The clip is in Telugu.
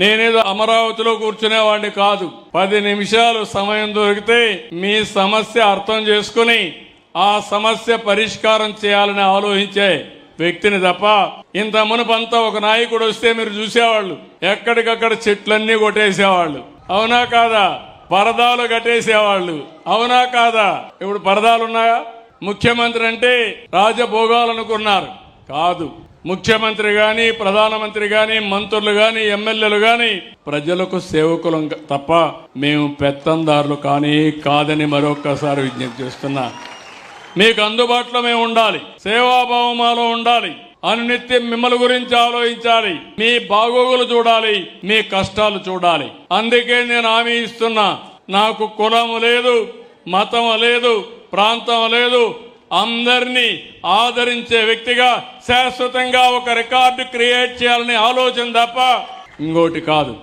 నేనేదో అమరావతిలో కూర్చునేవాడిని కాదు. 10 నిమిషాలు సమయం దొరికితే మీ సమస్య అర్థం చేసుకుని ఆ సమస్య పరిష్కారం చేయాలని ఆలోచించే వ్యక్తిని తప్ప ఇంత మునుపంతా ఒక నాయకుడు వస్తే మీరు చూసేవాళ్ళు ఎక్కడికక్కడ చెట్లన్నీ కొట్టేసేవాళ్ళు, అవునా కాదా? పరదాలు కట్టేసేవాళ్ళు, అవునా కాదా? ఇప్పుడు పరదాలున్నాయా? ముఖ్యమంత్రి అంటే రాజభోగాలనుకున్నారు, కాదు. ముఖ్యమంత్రి గాని, ప్రధానమంత్రి గాని, మంత్రులు గాని, ఎమ్మెల్యేలు గాని ప్రజలకు సేవకులం తప్ప మేము పెత్తందారులు కానీ కాదని మరొక్కసారి విజ్ఞప్తి చేస్తున్నా. మీకు అందుబాటులో మేము ఉండాలి, సేవాభావం మాలో ఉండాలి, అనునిత్యం మిమ్మల్ని గురించి ఆలోచించాలి, మీ బాగోగులు చూడాలి, మీ కష్టాలు చూడాలి. అందుకే నేను హామీ ఇస్తున్నా, నాకు కులము లేదు, మతం లేదు, ప్రాంతం లేదు, అందరినీ ఆదరించే వ్యక్తిగా శాశ్వతంగా ఒక రికార్డు క్రియేట్ చేయాలనే ఆలోచన తప్ప ఇంకోటి కాదు.